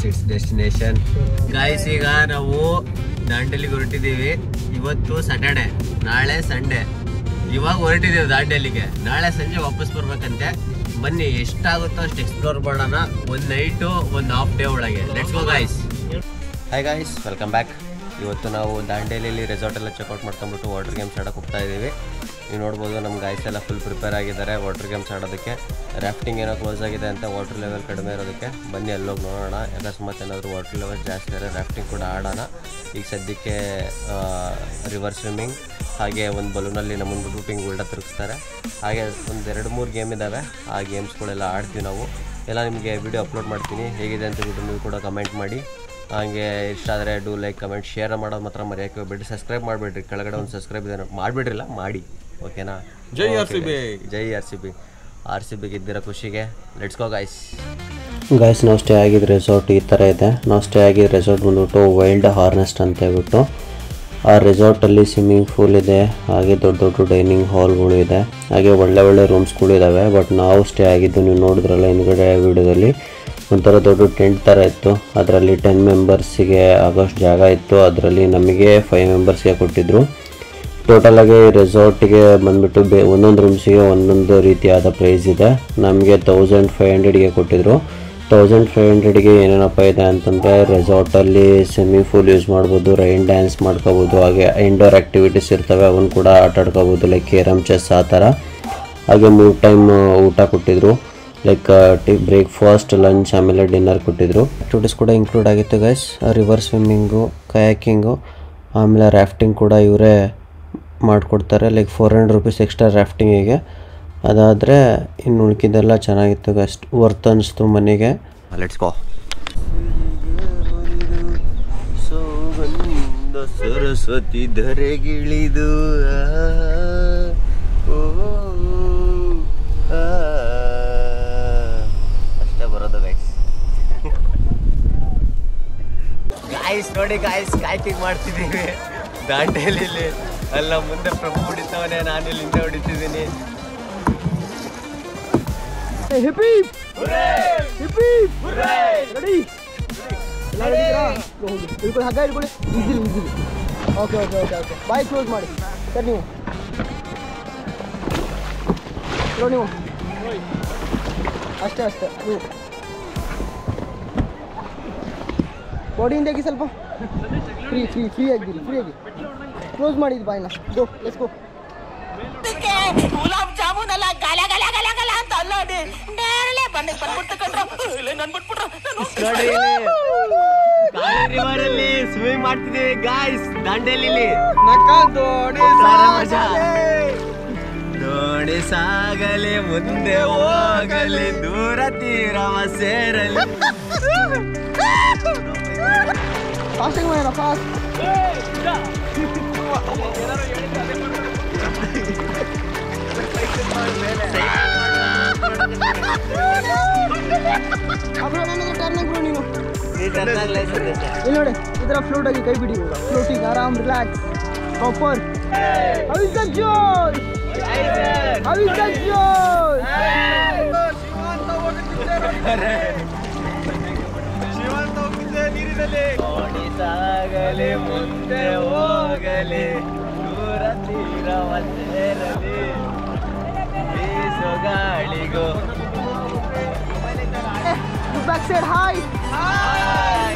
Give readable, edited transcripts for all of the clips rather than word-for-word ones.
It's destination. Guys ಈಗ ನಾವು ದಾಂಡೇಲಿಗೆ ಹೊರಟಿದ್ದೀವಿ. ಇವತ್ತು ಸ್ಯಾಟರ್ಡೆ, ನಾಳೆ ಸಂಡೇ. ಇವಾಗ ಹೊರಟಿದ್ದೀವಿ ದಾಂಡೇಲಿಗೆ. ನಾಳೆ ಸಂಜೆ ವಾಪಸ್ ಬರ್ಬೇಕಂತೆ. ಬನ್ನಿ, ಎಷ್ಟಾಗುತ್ತೋ ಅಷ್ಟು ಎಕ್ಸ್ಪ್ಲೋರ್ ಮಾಡೋಣ. ಒಂದು ನೈಟು ಒಂದು ಹಾಫ್ ಡೇ ಒಳಗೆ. Let's go guys. Hi guys, welcome back. ಇವತ್ತು ನಾವು ದಾಂಡೇಲಿಯಲ್ಲಿ ರೆಸಾರ್ಟ್ ಎಲ್ಲ ಚೆಕ್ಔಟ್ ಮಾಡ್ಕೊಂಡ್ಬಿಟ್ಟು ವಾಟರ್ ಗೇಮ್ಸ್ ಆಡೋಕೆ ಹೋಗ್ತಾ ಇದ್ದೀವಿ. ನೀವು ನೋಡ್ಬೋದು ನಮ್ಮ ಗಾಯ್ಸ್ ಎಲ್ಲ ಫುಲ್ ಪ್ರಿಪೇರ್ ಆಗಿದ್ದಾರೆ ವಾಟರ್ ಗೇಮ್ಸ್ ಆಡೋದಕ್ಕೆ. ರಾಫ್ಟಿಂಗ್ ಏನೋ ಕ್ಲೋಸ್ ಆಗಿದೆ ಅಂತ ವಾಟರ್ ಲೆವೆಲ್ ಕಡಿಮೆ ಇರೋದಕ್ಕೆ. ಬನ್ನಿ ಅಲ್ಲೋಗಿ ನೋಡೋಣ. ಅಕಸ್ಮಾತ್ ಏನಾದರೂ ವಾಟರ್ ಲೆವೆಲ್ ಜಾಸ್ತಿ ಆದರೆ ರಾಫ್ಟಿಂಗ್ ಕೂಡ ಆಡೋಣ. ಈಗ ಸದ್ಯಕ್ಕೆ ರಿವರ್ ಸ್ವಿಮ್ಮಿಂಗ್, ಹಾಗೆ ಒಂದು ಬಲೂನಲ್ಲಿ ನಮ್ಮನ್ನು ರೂಟಿಂಗ್ ಉಲ್ಟಾ ತಿರುಗಿಸ್ತಾರೆ. ಹಾಗೆ ಒಂದು 2-3 ಗೇಮ್ ಇದ್ದಾವೆ. ಆ ಗೇಮ್ಸ್ಗಳೆಲ್ಲ ಆಡ್ತೀವಿ ನಾವು. ಎಲ್ಲ ನಿಮಗೆ ವಿಡಿಯೋ ಅಪ್ಲೋಡ್ ಮಾಡ್ತೀನಿ. ಹೇಗಿದೆ ಅಂತ ಬಿಟ್ಟು ನೀವು ಕೂಡ ಕಮೆಂಟ್ ಮಾಡಿ. ಹಾಗೆ ಇಷ್ಟ ಆದರೆ ಡೂ ಲೈಕ್, ಕಮೆಂಟ್, ಶೇರ್ ಮಾಡೋದು ಮಾತ್ರ ಮರೆಯೋಕ್ಕೆ ಹೋಗ್ಬೇಡ್ರಿ. ಸಬ್ಸ್ಕ್ರೈಬ್ ಮಾಡಿಬಿಡ್ರಿ. ಕೆಳಗಡೆ ಒಂದು ಸಬ್ಸ್ಕ್ರೈಬ್ ಇದೆ, ಮಾಡಿಬಿಡ್ರಿಲ್ಲ, ಮಾಡಿ. ಓಕೆನಾ? ಜೈ ಆರ್ ಸಿ ಬಿ. ಜೈ ಆರ್ ಸಿ ಬಿಗೆ ಇದ್ದಿರೋ ಖುಷಿಗೆ ಲೆಟ್ಸ್ ಗೋ ಗಾಯ್ಸ್. ನಾವು ಸ್ಟೇ ಆಗಿದ್ದ ರೆಸಾರ್ಟ್ ಈ ಥರ ಇದೆ. ನಾವು ಸ್ಟೇ ಆಗಿದ್ದ ರೆಸಾರ್ಟ್ ಬಂದ್ಬಿಟ್ಟು ವೈಲ್ಡ್ ಹಾರ್ನೆಸ್ಟ್ ಅಂತ ಹೇಳ್ಬಿಟ್ಟು. ಆ ರೆಸಾರ್ಟಲ್ಲಿ ಸ್ವಿಮ್ಮಿಂಗ್ ಪೂಲ್ ಇದೆ, ಹಾಗೆ ದೊಡ್ಡ ದೊಡ್ಡ ಡೈನಿಂಗ್ ಹಾಲ್ಗಳು ಇದೆ, ಹಾಗೆ ಒಳ್ಳೆ ರೂಮ್ಸ್ಗಳು ಇದ್ದಾವೆ. ಬಟ್ ನಾವು ಸ್ಟೇ ಆಗಿದ್ದು ನೀವು ನೋಡಿದ್ರಲ್ಲ ಹಿಂದ್ಗಡೆ ವಿಡಿಯೋದಲ್ಲಿ, ಒಂಥರ ದೊಡ್ಡ ಟೆಂಟ್ ಥರ ಇತ್ತು. ಅದರಲ್ಲಿ 10 ಮೆಂಬರ್ಸಿಗೆ ಆಗೋಷ್ಟು ಜಾಗ ಇತ್ತು. ಅದರಲ್ಲಿ ನಮಗೆ 5 ಮೆಂಬರ್ಸ್ಗೆ ಕೊಟ್ಟಿದ್ದರು. ಟೋಟಲಾಗಿ ರೆಸಾರ್ಟಿಗೆ ಬಂದುಬಿಟ್ಟು ಒಂದೊಂದು ರೂಮ್ಸಿಗೆ ಒಂದೊಂದು ರೀತಿಯಾದ ಪ್ರೈಸ್ ಇದೆ. ನಮಗೆ 1500ಗೆ ಕೊಟ್ಟಿದ್ದರು. 1500ಗೆ ಏನೇನಪ್ಪ ಇದೆ ಅಂತಂದರೆ, ರೆಸಾರ್ಟಲ್ಲಿ ಸ್ವಿಮ್ಮಿಂಗ್ ಪೂಲ್ ಯೂಸ್ ಮಾಡ್ಬೋದು, ರೈನ್ ಡ್ಯಾನ್ಸ್ ಮಾಡ್ಕೋಬೋದು, ಹಾಗೆ ಇಂಡೋರ್ ಆ್ಯಕ್ಟಿವಿಟೀಸ್ ಇರ್ತವೆ, ಅವನ್ನ ಕೂಡ ಆಟ ಆಡ್ಕೋಬೋದು, ಲೈಕ್ ಕೇರಮ್, ಚೆಸ್ ಆ ಥರ. ಹಾಗೆ 3 ಟೈಮ್ ಊಟ ಕೊಟ್ಟಿದ್ದರು, ಲೈಕ್ ಬ್ರೇಕ್ಫಾಸ್ಟ್, ಲಂಚ್, ಆಮೇಲೆ ಡಿನ್ನರ್ ಕೊಟ್ಟಿದ್ದರು. ಆ್ಯಕ್ಟಿವಿಟೀಸ್ ಕೂಡ ಇನ್ಕ್ಲೂಡ್ ಆಗಿತ್ತು ಗೈಸ್. ರಿವರ್ ಸ್ವಿಮ್ಮಿಂಗು, ಕಯಾಕಿಂಗು, ಆಮೇಲೆ ರಾಫ್ಟಿಂಗ್ ಕೂಡ ಇವರೇ ಮಾಡಿಕೊಡ್ತಾರೆ. ಲೈಕ್ 400 ರುಪೀಸ್ ಎಕ್ಸ್ಟ್ರಾ ರಾಫ್ಟಿಂಗಿಗೆ. ಅದಾದರೆ ಇನ್ನು ಉಳ್ಕಿದ್ದೆಲ್ಲ ಚೆನ್ನಾಗಿತ್ತು ಗೈಸ್. ವರ್ತ್ ಅನ್ನಿಸ್ತು ಮನೆಗೆ. Let's go. ಸರಸ್ವತಿ ಧರೆಗಿಳಿದು ಅಷ್ಟೇ ಬರೋದು ಗೈಸ್. ಗಾಯ್ಸ್ ನೋಡಿ ಗಾಯ್ಸ್, ಕಾಯ್ಕಿಂಗ್ ಮಾಡ್ತಿದ್ದೀವಿ ದಾಂಡೇಲಿಲಿ. ಅಲ್ಲ ಮುಂದೆ ಪ್ರಭು ಹೊಡಿತವನೇ, ನಾನು ಇಲ್ಲಿ ಹಿಂದೆ ಹೊಡಿತಿದ್ದೀನಿ. ಬಾಯ್ ಕ್ಲೋಸ್ ಮಾಡಿ ಸರ್. ನೀವು ಅಷ್ಟೇ ನೀವು ಬಾಡಿಯಿಂದಾಗಿ ಸ್ವಲ್ಪ ಫ್ರೀ ಆಗಿ ಕ್ಲೋಸ್ ಮಾಡಿದ್ದು ಬಾಯ್ನ. Go let's go. Gulab jamun ಅಲ್ಲ, ಗಲ ಗಲ ಗಲ ಗಲ ಅಂತ ಅಲ್ಲೋಡಿ ನೇರಳೆ ಬಂದಿಗೆ ರಿವರಲ್ಲಿ ಸ್ವಿಮ್ಮಿಂಗ್ ಮಾಡ್ತಿದ್ದೀವಿ ಗಾಯ್ಸ್ ದಾಂಡೇಲಿಲಿ. ದೋಣಿ ಸಾಗಲಿ ಮುಂದೆ ಹೋಗಲಿ, ದೂರ ತೀರವ ಸೇರಲಿ. ಫಾಸ್ಟಿಂಗ್ ಮಾಡೋಣ, ಫಾಸ್ಟ್. ಇಲ್ಲಿ ನೋಡಿ, ಈ ಥರ ಫ್ಲೋಟ್ ಆಗಿ ಕೈ ಬಿಡಿ. ಫ್ಲೋಟಿಂಗ್, ಆರಾಮ್, ರಿಲ್ಯಾಕ್ಸ್, ಪ್ರಾಪರ್. ಸಾಗಲಿ ಮುಂದೆ ಹೋಗಲಿ, ದೂರ ತೀರವ ಸೇರಲಿ, ಬೀಸೋ ಗಾಳಿಗೋ. Back side, high.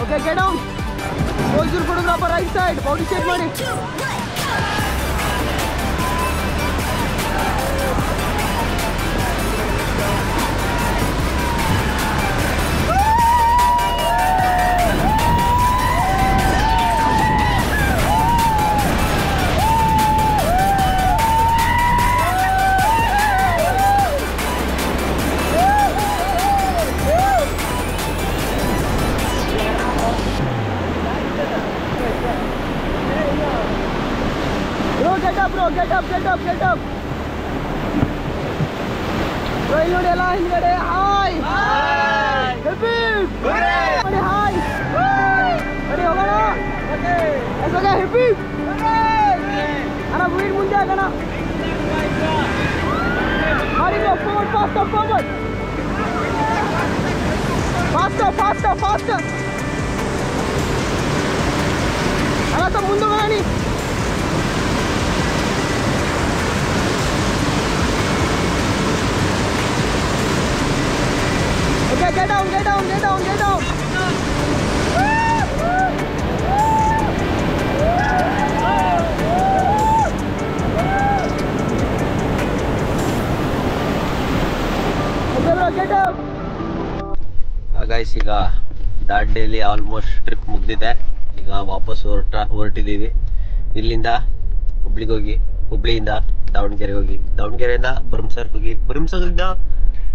Okay, get down. Pose your photographer right side. Body shape ಮಾಡಿ. Get up. Bro, ಇಲ್ಲಿ ನೋಡಿ ಎಲ್ಲ ಹಿಂದ್ಗಡೆ. ಹಾಯ್ ಹೆಪ್ಪಿ ನೋಡಿ, ಹಾಯ್ ರೆಡಿ ಹೋಗೋಣ. ಓಕೆ ಹೆಪ್ಪಿ ಅಣ್ಣ, ವೀಡ್ ಮುಂದೆ ಆಗೋಣ. ಮಾಡಿ ಫಾರ್ವರ್ಡ್, ಫಾಸ್ಟರ್. ಗೈಸ್ ಈಗ ದಾಂಡೇಲಿ ಆಲ್ಮೋಸ್ಟ್ ಟ್ರಿಪ್ ಮುಗ್ದಿದೆ. ಈಗ ವಾಪಸ್ ಹೊರಟಿದ್ದೀವಿ. ಇಲ್ಲಿಂದ ಹುಬ್ಳಿಗೆ ಹೋಗಿ, ಹುಬ್ಳಿಯಿಂದ ದಾವಣಗೆರೆ ಹೋಗಿ, ದಾವಣಗೆರೆಯಿಂದ ಭರಮಸಾಗರ್ ಹೋಗಿ, ಭರಮಸಾಗರದಿಂದ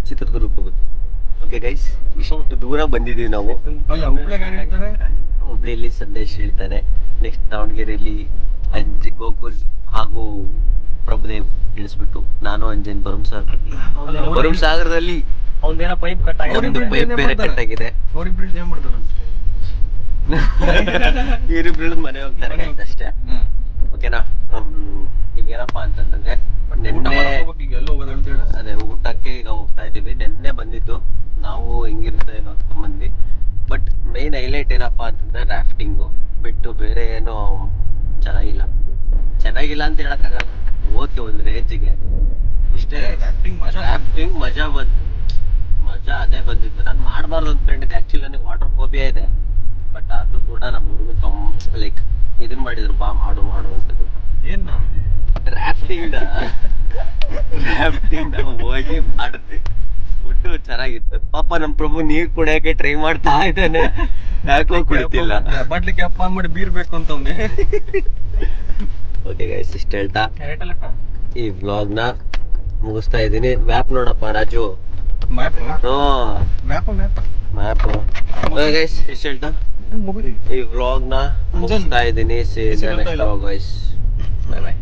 ಚಿತ್ರದುರ್ಗಕ್ಕೆ ಹೋಗೋದು. ಓಕೆ ಗೈಸ್, ಇಷ್ಟು ದೂರ ಬಂದಿದ್ದೀವಿ ನಾವು. ಹುಬ್ಳಿಯಲ್ಲಿ ಸಂದೇಶ್ ಹೇಳ್ತಾರೆ, ನೆಕ್ಸ್ಟ್ ದಾವಣಗೆರೆಯಲ್ಲಿ ಗೋಕುಲ್ ಹಾಗೂ ಪ್ರಭುದೇವ್ ಇಳಿಸ್ಬಿಟ್ಟು ನಾನು ಅಂಜನ್ ಭರಮಸಾಗರದಲ್ಲಿ ಒಂದು ಪೈಪ್ ಬೇರೆ ಕಟ್ ಆಗಿದೆ. ಇವರಿಬ್ರು ಮನೆ ಹೋಗ್ತಾರೆ ಅಷ್ಟೇ. ಓಕೆನಾ? ಈಗ ಏನಪ್ಪಾ ಅಂತಂದ್ರೆ ನಿನ್ನೆ ಅದೇ ಊಟಕ್ಕೆ ಈಗ ಹೋಗ್ತಾ ಇದೀವಿ. ನಿನ್ನೆ ಬಂದಿದ್ದು ನಾವು ಹೆಂಗಿರುತ್ತೆ ಏನೋ ಮಂದಿ. ಬಟ್ ಮೈನ್ ಹೈಲೈಟ್ ಏನಪ್ಪಾ ಅಂತಂದ್ರೆ ರಾಫ್ಟಿಂಗು ಬಿಟ್ಟು ಬೇರೆ ಏನೋ ಚೆನ್ನಾಗಿಲ್ಲ ಅಂತ ಹೇಳಕ್ಕಾಗಲ್ಲ. ಓಕೆ, ಒಂದು ರೇಂಜಿಗೆ ಇಷ್ಟೇ. ರಾಫ್ಟಿಂಗ್ ಮಜಾ ಅದೇ ಬಂದಿತ್ತು. ನಾನು ಮಾಡಬಾರ್ದು ಅಂದ್ಕೊಂಡಿದ್ದೆ. ಆಕ್ಚುಲಿ ನನಗೆ ವಾಟರ್ ಫೋಬಿಯಾ ಇದೆ. ಬಟ್ ಅದು ಕೂಡ ನಮ್ಮ ಹುಡುಗ ಲೈಕ್ ಇದನ್ ಮಾಡಿದ್ರು, ಬಾ ಮಾಡು ಅಂತ. ರಾಫ್ಟಿಂಗ್ ಹೋಗಿ ಮಾಡಿದ್ವಿ. ಒಟ್ಟು ಚೆನ್ನಾಗಿತ್ತು. ಪಾಪ ನಮ್ ಪ್ರಭು ನೀರ್ ಕುಡಿಯಕ್ಕೆ ಟ್ರೈ ಮಾಡ್ತಾ ಇದ್ದಾನೆ, ಯಾಕೋ ಕುಡಿತಿಲ್ಲ. ಬಾಟ್ಲಿಗೆ ಅಪ್ಪ ಮಾಡಿ ಬೀರ್ ಬೇಕು ಅಂತ. ಓಕೆ ಗೈಸ್, ಇಷ್ಟ ಹೇಳ್ತಾ ಈ ವ್ಲಾಗ್ ನ ಮುಗಿಸ್ತಾ ಇದ್ದೀನಿ. ಮ್ಯಾಪ್ ನೋಡಪ್ಪ ರಾಜು. ಮ್ಯಾಪ್ ಗೈಸ್, ಇಷ್ಟ ಹೇಳ್ತಾ ಈ ವ್ಲಾಗ್ ನ ಮುಗಿಸ್ತಾ ಇದ್ದೀನಿ. Bye bye.